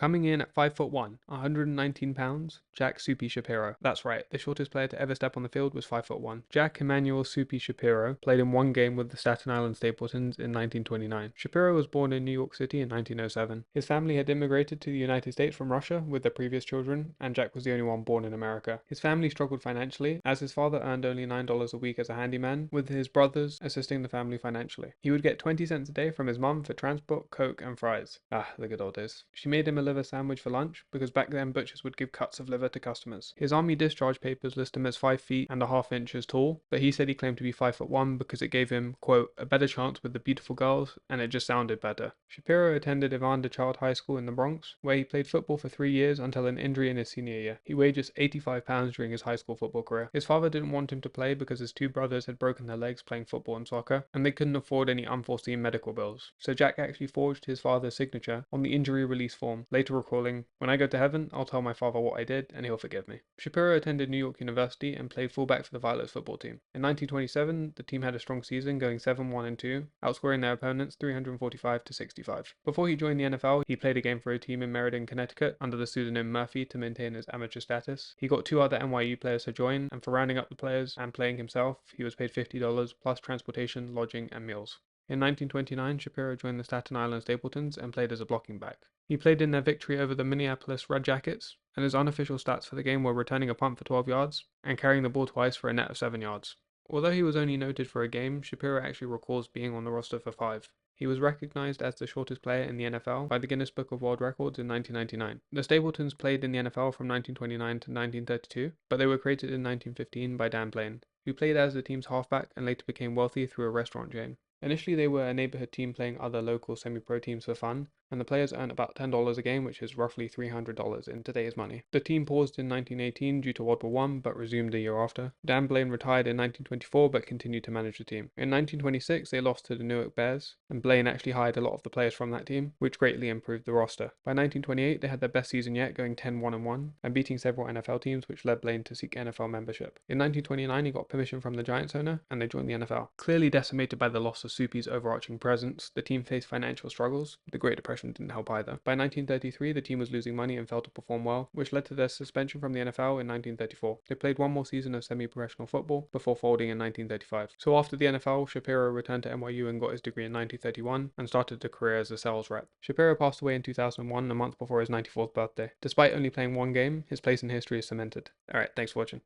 Coming in at 5'1", 119 pounds, Jack Soupy Shapiro. That's right, the shortest player to ever step on the field was 5'1". Jack Emmanuel Soupy Shapiro played in one game with the Staten Island Stapletons in 1929. Shapiro was born in New York City in 1907. His family had immigrated to the United States from Russia with their previous children, and Jack was the only one born in America. His family struggled financially, as his father earned only $9 a week as a handyman, with his brothers assisting the family financially. He would get 20 cents a day from his mum for transport, coke, and fries. Ah, the good old days. She made him a liver sandwich for lunch, because back then butchers would give cuts of liver to customers. His army discharge papers list him as 5 feet and a half inches tall, but he said he claimed to be 5'1" because it gave him, quote, a better chance with the beautiful girls, and it just sounded better. Shapiro attended Evander Child High School in the Bronx, where he played football for 3 years until an injury in his senior year. He weighed just 85 pounds during his high school football career. His father didn't want him to play because his 2 brothers had broken their legs playing football and soccer, and they couldn't afford any unforeseen medical bills. So Jack actually forged his father's signature on the injury release form, later recalling, "When I go to heaven, I'll tell my father what I did, and he'll forgive me." Shapiro attended New York University and played fullback for the Violets football team. In 1927, the team had a strong season, going 7-1-2, outscoring their opponents 345 to 65. Before he joined the NFL, he played a game for a team in Meriden, Connecticut, under the pseudonym Murphy to maintain his amateur status. He got 2 other NYU players to join, and for rounding up the players and playing himself, he was paid $50 plus transportation, lodging, and meals. In 1929, Shapiro joined the Staten Island Stapletons and played as a blocking back. He played in their victory over the Minneapolis Red Jackets, and his unofficial stats for the game were returning a punt for 12 yards and carrying the ball twice for a net of 7 yards. Although he was only noted for a game, Shapiro actually recalls being on the roster for 5. He was recognized as the shortest player in the NFL by the Guinness Book of World Records in 1999. The Stapletons played in the NFL from 1929 to 1932, but they were created in 1915 by Dan Blaine, who played as the team's halfback and later became wealthy through a restaurant chain. Initially, they were a neighborhood team playing other local semi-pro teams for fun, and the players earned about $10 a game, which is roughly $300 in today's money. The team paused in 1918 due to World War I, but resumed the year after. Dan Blaine retired in 1924, but continued to manage the team. In 1926, they lost to the Newark Bears, and Blaine actually hired a lot of the players from that team, which greatly improved the roster. By 1928, they had their best season yet, going 10-1-1, and beating several NFL teams, which led Blaine to seek NFL membership. In 1929, he got permission from the Giants owner, and they joined the NFL. Clearly decimated by the loss of Soupy's overarching presence, the team faced financial struggles. The Great Depression didn't help either. By 1933, the team was losing money and failed to perform well, which led to their suspension from the NFL in 1934. They played one more season of semi-professional football before folding in 1935. So after the NFL, Shapiro returned to NYU and got his degree in 1931 and started a career as a sales rep. Shapiro passed away in 2001, a month before his 94th birthday. Despite only playing one game, his place in history is cemented. Alright, thanks for watching.